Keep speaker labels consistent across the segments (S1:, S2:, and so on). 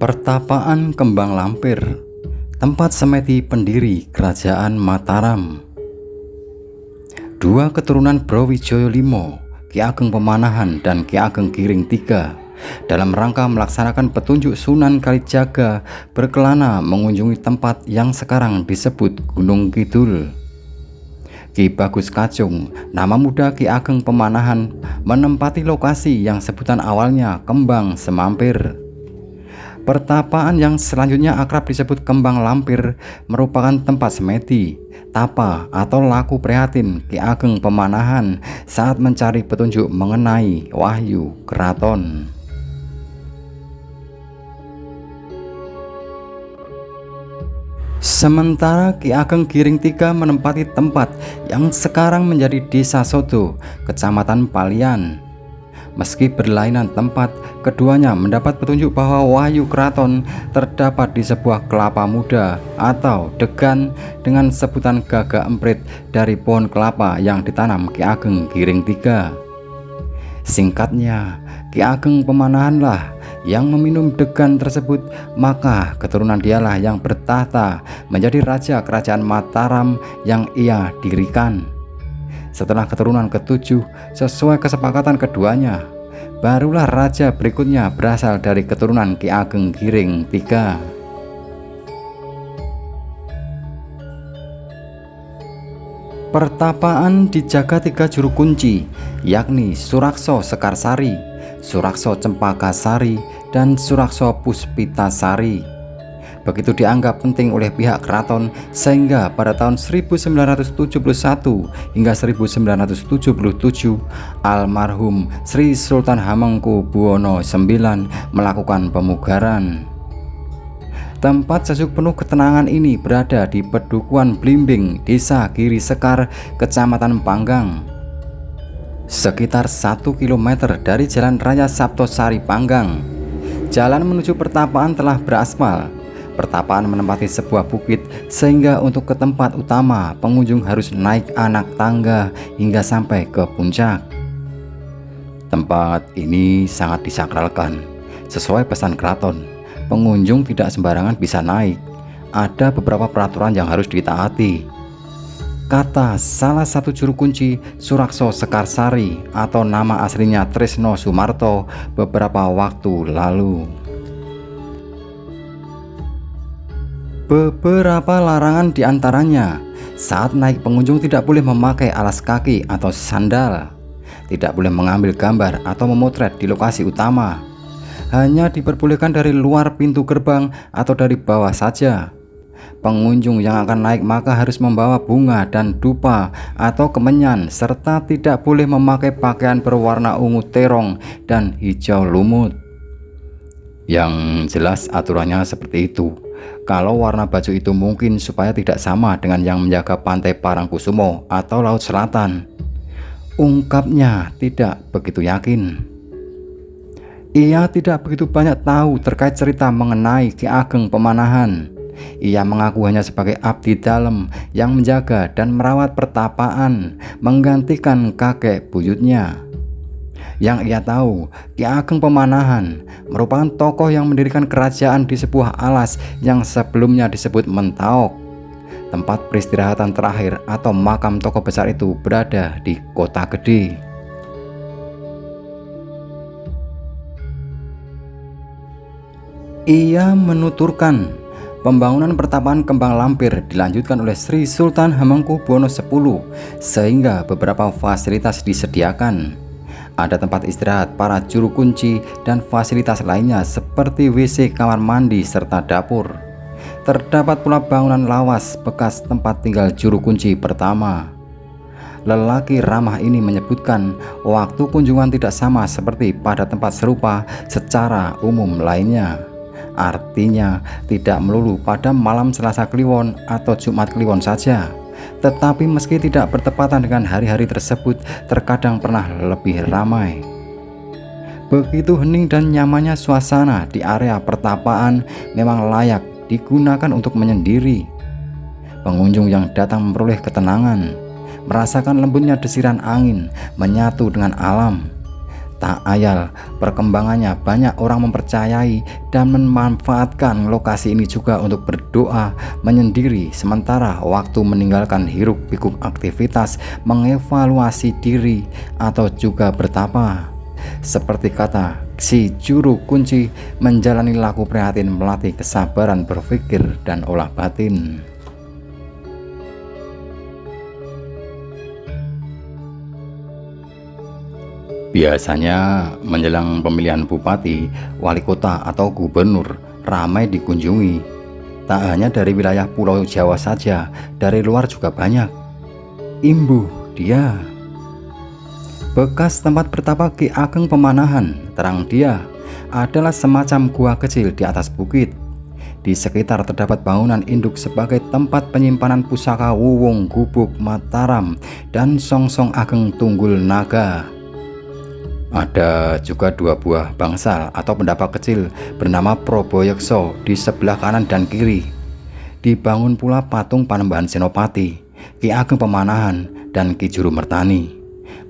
S1: Pertapaan Kembang Lampir, tempat semedi pendiri Kerajaan Mataram. Dua keturunan Brawijaya V, Ki Ageng Pemanahan dan Ki Ageng Giring III, dalam rangka melaksanakan petunjuk Sunan Kalijaga berkelana mengunjungi tempat yang sekarang disebut Gunung Kidul. Ki Bagus Kajung, nama muda Ki Ageng Pemanahan, menempati lokasi yang sebutan awalnya Kembang Semampir. Pertapaan yang selanjutnya akrab disebut Kembang Lampir merupakan tempat semedi, tapa atau laku prihatin Ki Ageng Pemanahan saat mencari petunjuk mengenai wahyu keraton. Sementara Ki Ageng Giring III menempati tempat yang sekarang menjadi Desa Sodo, Kecamatan Palian. Meski berlainan tempat, keduanya mendapat petunjuk bahwa wahyu keraton terdapat di sebuah kelapa muda atau degan dengan sebutan gagak emprit dari pohon kelapa yang ditanam Ki Ageng Giring III. Singkatnya, Ki Ageng Pemanahanlah yang meminum degan tersebut, maka keturunan dialah yang bertahta menjadi raja kerajaan Mataram yang ia dirikan. Setelah keturunan ketujuh, sesuai kesepakatan keduanya, barulah raja berikutnya berasal dari keturunan Ki Ageng Giring III. Pertapaan dijaga tiga juru kunci, yakni Surakso Sekarsari, Surakso Cempakasari, dan Surakso Puspitasari. Begitu dianggap penting oleh pihak keraton sehingga pada tahun 1971 hingga 1977 almarhum Sri Sultan Hamengkubuwono IX melakukan pemugaran. Tempat sejuk penuh ketenangan ini berada di Pedukuhan Blimbing, Desa Giri Sekar, Kecamatan Panggang, sekitar 1 km dari Jalan Raya Saptosari Panggang. Jalan menuju pertapaan telah beraspal. Pertapaan menempati sebuah bukit sehingga untuk ke tempat utama pengunjung harus naik anak tangga hingga sampai ke puncak. Tempat ini sangat disakralkan. Sesuai pesan keraton, pengunjung tidak sembarangan bisa naik. Ada beberapa peraturan yang harus ditaati, kata salah satu juru kunci Surakso Sekarsari atau nama aslinya Trisno Sumarto beberapa waktu lalu. Beberapa larangan diantaranya, saat naik pengunjung tidak boleh memakai alas kaki atau sandal, tidak boleh mengambil gambar atau memotret di lokasi utama, hanya diperbolehkan dari luar pintu gerbang atau dari bawah saja. Pengunjung yang akan naik maka harus membawa bunga dan dupa atau kemenyan, serta tidak boleh memakai pakaian berwarna ungu terong dan hijau lumut. Yang jelas aturannya seperti itu. Kalau warna baju itu mungkin supaya tidak sama dengan yang menjaga pantai Parangkusumo atau Laut Selatan. Ungkapnya tidak begitu yakin. Ia tidak begitu banyak tahu terkait cerita mengenai Ki Ageng Pemanahan. Ia mengaku hanya sebagai abdi dalem yang menjaga dan merawat pertapaan, menggantikan kakek buyutnya. Yang ia tahu, Ki Ageng Pemanahan merupakan tokoh yang mendirikan kerajaan di sebuah alas yang sebelumnya disebut Mentaok. Tempat peristirahatan terakhir atau makam tokoh besar itu berada di Kota Gede. Ia menuturkan, pembangunan pertapaan Kembang Lampir dilanjutkan oleh Sri Sultan Hamengkubuwono X sehingga beberapa fasilitas disediakan. Ada tempat istirahat para juru kunci dan fasilitas lainnya seperti WC, kamar mandi, serta dapur. Terdapat pula bangunan lawas bekas tempat tinggal juru kunci pertama. Lelaki ramah ini menyebutkan waktu kunjungan tidak sama seperti pada tempat serupa secara umum lainnya. Artinya tidak melulu pada malam Selasa Kliwon atau Jumat Kliwon saja, tetapi meski tidak bertepatan dengan hari-hari tersebut, terkadang pernah lebih ramai. Begitu hening dan nyamannya suasana di area pertapaan memang layak digunakan untuk menyendiri. Pengunjung yang datang memperoleh ketenangan, merasakan lembutnya desiran angin menyatu dengan alam. Tak ayal, perkembangannya banyak orang mempercayai dan memanfaatkan lokasi ini juga untuk berdoa menyendiri sementara waktu meninggalkan hiruk-pikuk aktivitas, mengevaluasi diri, atau juga bertapa. Seperti kata si juru kunci, menjalani laku prihatin melatih kesabaran berpikir dan olah batin. Biasanya menjelang pemilihan bupati, wali kota atau gubernur ramai dikunjungi. Tak hanya dari wilayah Pulau Jawa saja, dari luar juga banyak. Imbuh dia. Bekas tempat bertapa Ki Ageng Pemanahan, terang dia, adalah semacam gua kecil di atas bukit. Di sekitar terdapat bangunan induk sebagai tempat penyimpanan pusaka Wuwung Gubuk Mataram dan Songsong Ageng Tunggul Naga. Ada juga 2 buah bangsal atau pendapa kecil bernama Proboyekso di sebelah kanan dan kiri. Dibangun pula patung Panembahan Senopati, Ki Ageng Pemanahan, dan Ki Juru Mertani.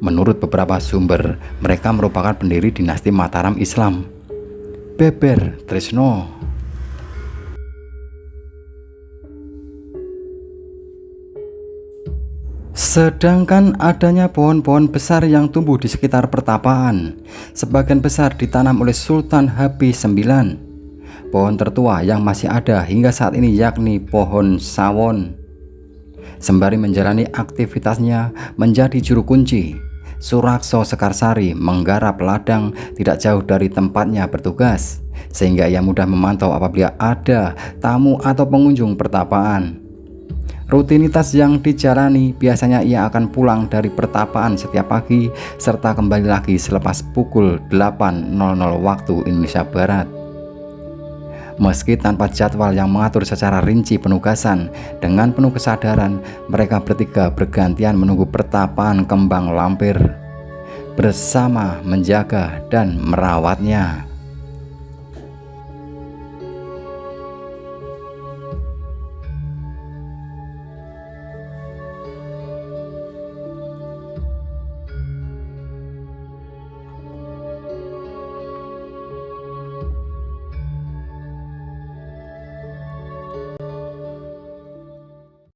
S1: Menurut beberapa sumber, mereka merupakan pendiri dinasti Mataram Islam. Beber Tresno. Sedangkan adanya pohon-pohon besar yang tumbuh di sekitar pertapaan, sebagian besar ditanam oleh Sultan Habis IX. Pohon tertua yang masih ada hingga saat ini yakni pohon sawon. Sembari menjalani aktivitasnya menjadi juru kunci, Surakso Sekarsari menggarap ladang tidak jauh dari tempatnya bertugas, sehingga ia mudah memantau apabila ada tamu atau pengunjung pertapaan. Rutinitas yang dijalani biasanya ia akan pulang dari pertapaan setiap pagi serta kembali lagi selepas pukul 8.00 waktu Indonesia Barat. Meski tanpa jadwal yang mengatur secara rinci penugasan, dengan penuh kesadaran mereka bertiga bergantian menunggu pertapaan kembang lampir, bersama menjaga dan merawatnya.